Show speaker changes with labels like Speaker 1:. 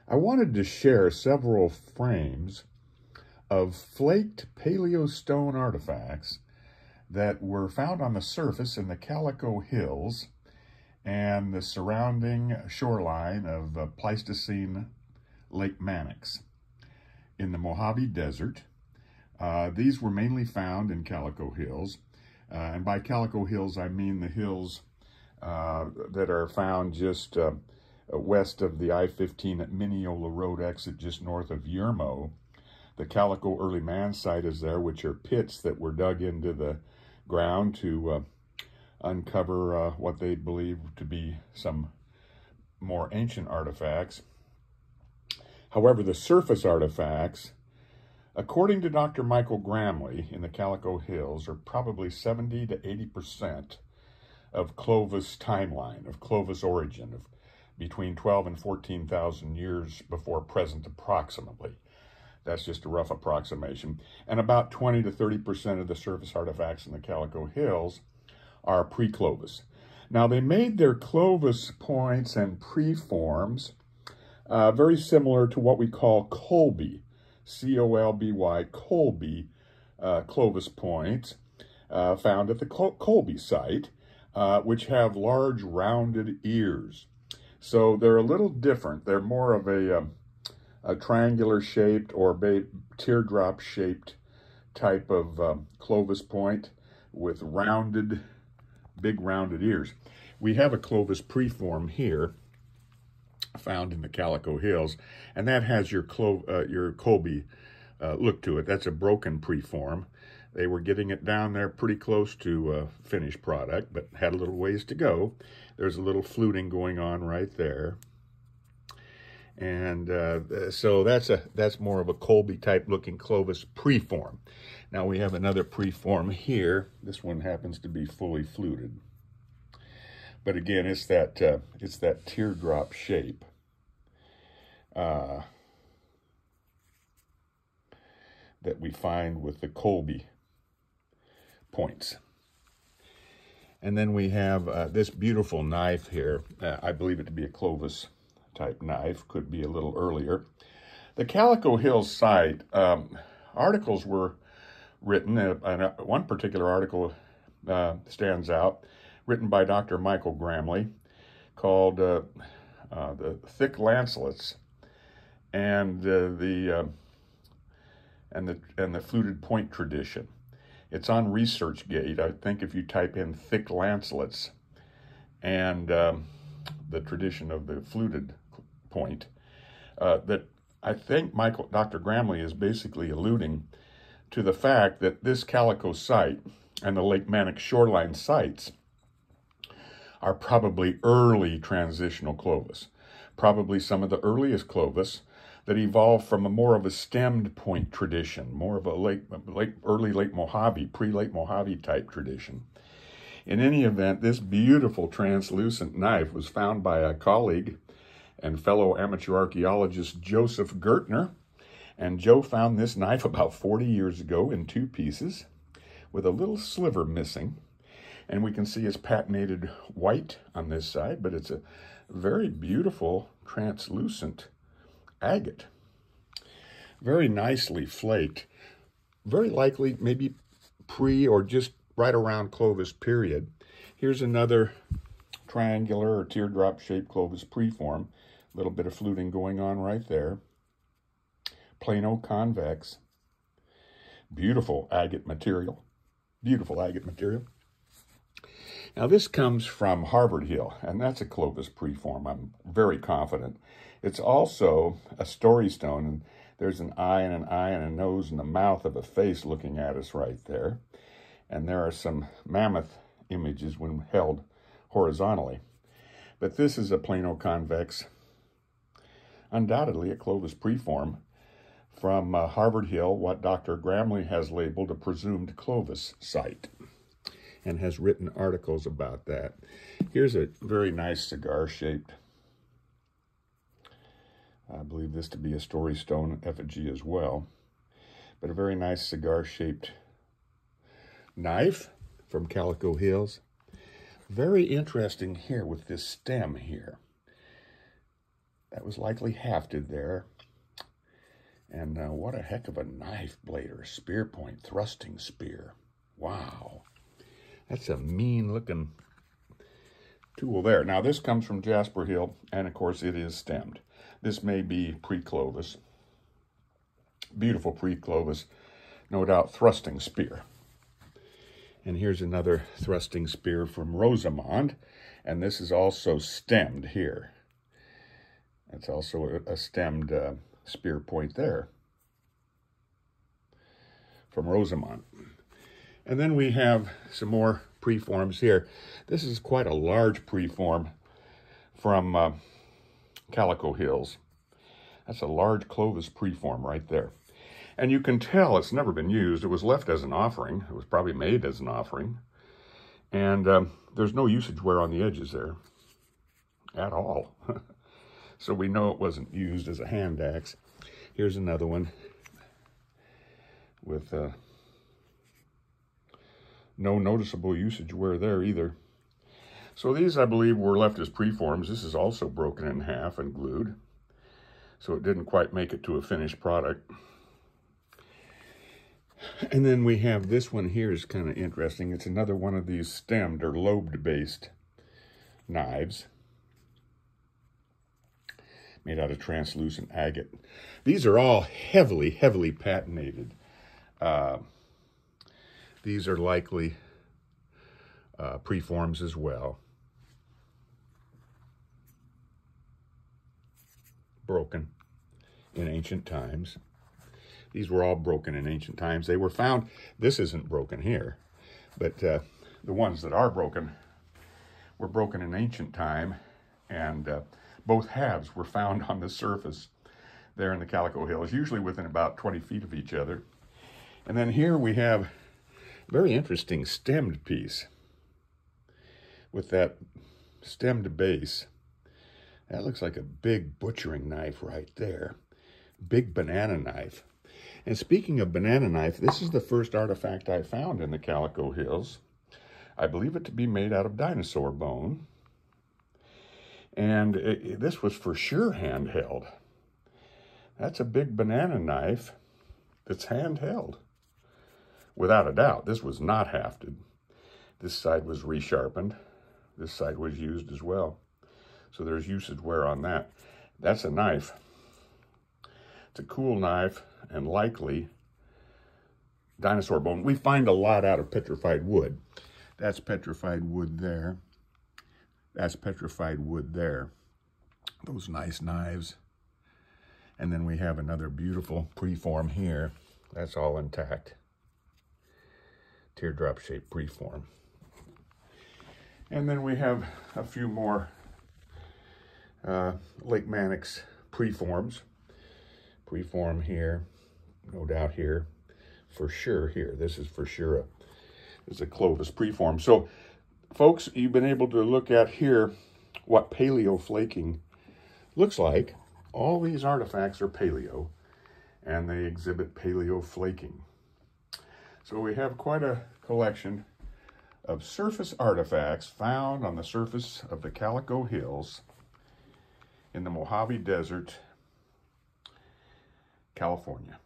Speaker 1: I wanted to share several frames of flaked Paleostone artifacts that were found on the surface in the Calico Hills and the surrounding shoreline of Pleistocene Lake Manox in the Mojave Desert. These were mainly found in Calico Hills, and by Calico Hills I mean the hills that are found just west of the I-15 at Mineola Road exit, just north of Yermo. The Calico Early Man site is there, which are pits that were dug into the ground to uncover what they believe to be some more ancient artifacts. However, the surface artifacts, according to Dr. Michael Gramley in the Calico Hills, are probably 70 to 80% of Clovis timeline, of Clovis origin, of between 12 and 14,000 years before present approximately. That's just a rough approximation. And about 20 to 30% of the surface artifacts in the Calico Hills are pre-Clovis. Now, they made their Clovis points and preforms very similar to what we call Colby, C-O-L-B-Y, Colby Clovis points found at the Colby site, which have large rounded ears. So they're a little different. They're more of a triangular shaped or teardrop shaped type of Clovis point with big rounded ears. We have a Clovis preform here found in the Calico Hills, and that has your Colby look to it. That's a broken preform. They were getting it down there pretty close to finished product, but had a little ways to go. There's a little fluting going on right there. And so that's more of a Colby type looking Clovis preform. Now we have another preform here. This one happens to be fully fluted. But again, it's that teardrop shape. That we find with the Colby points. And then we have this beautiful knife here. I believe it to be a Clovis type knife, could be a little earlier. The Calico Hills site, articles were written, one particular article stands out, written by Dr. Michael Gramley, called The Thick Lancelets and the Fluted Point Tradition. It's on ResearchGate. I think if you type in thick lancelets and the tradition of the fluted point, that I think Dr. Gramley is basically alluding to the fact that this Calico site and the Lake Manox shoreline sites are probably early transitional Clovis, probably some of the earliest Clovis that evolved from more of a stemmed point tradition, more of a early Lake Mojave, pre-Lake Mojave type tradition. In any event, this beautiful translucent knife was found by a colleague and fellow amateur archaeologist Joseph Gertner. And Joe found this knife about 40 years ago in 2 pieces with a little sliver missing. And we can see it's patinated white on this side, but it's a very beautiful translucent agate. Very nicely flaked. Very likely maybe pre or just right around Clovis period. Here's another triangular or teardrop shaped Clovis preform. A little bit of fluting going on right there. Plano convex. Beautiful agate material. Beautiful agate material. Now this comes from Harvard Hill, and that's a Clovis preform. I'm very confident. It's also a story stone, and there's an eye and a nose and a mouth of a face looking at us right there. And there are some mammoth images when held horizontally. But this is a Plano convex, undoubtedly a Clovis preform from Harvard Hill, what Dr. Gramley has labeled a presumed Clovis site, and has written articles about that. Here's a very nice cigar-shaped, I believe this to be a story stone effigy as well, but a very nice cigar-shaped knife from Calico Hills. Very interesting here with this stem here. That was likely hafted there. And what a heck of a knife blade or spear point, thrusting spear. Wow. That's a mean looking tool there. Now this comes from Jasper Hill, and of course it is stemmed. This may be pre-Clovis. Beautiful pre-Clovis, no doubt thrusting spear. And here's another thrusting spear from Rosamond, and this is also stemmed here. That's also a stemmed spear point there from Rosamond. And then we have some more preforms here. This is quite a large preform from Calico Hills. That's a large Clovis preform right there. And you can tell it's never been used. It was left as an offering. It was probably made as an offering. And there's no usage wear on the edges there at all. So we know it wasn't used as a hand axe. Here's another one with no noticeable usage wear there either. So these, I believe, were left as preforms. This is also broken in half and glued. So it didn't quite make it to a finished product. And then we have this one here is kind of interesting. It's another one of these stemmed or lobed-based knives made out of translucent agate. These are all heavily, heavily patinated. These are likely preforms as well. Broken in ancient times. These were all broken in ancient times. They were found, this isn't broken here, but the ones that are broken were broken in ancient time, and both halves were found on the surface there in the Calico Hills, usually within about 20 feet of each other. And then here we have a very interesting stemmed piece with that stemmed base. That looks like a big butchering knife right there. Big banana knife. And speaking of banana knife, this is the first artifact I found in the Calico Hills. I believe it to be made out of dinosaur bone. And this was for sure handheld. That's a big banana knife that's handheld. Without a doubt, this was not hafted. This side was resharpened. This side was used as well. So there's usage wear on that. That's a knife. It's a cool knife and likely dinosaur bone. We find a lot out of petrified wood. That's petrified wood there. That's petrified wood there. Those nice knives. And then we have another beautiful preform here. That's all intact. Teardrop shaped preform. And then we have a few more Lake Mannix preforms. Preform here, no doubt here, for sure here. This is for sure a Clovis preform. So, folks, you've been able to look at here what paleo flaking looks like. All these artifacts are paleo, and they exhibit paleo flaking. So we have quite a collection of surface artifacts found on the surface of the Calico Hills in the Mojave Desert, California.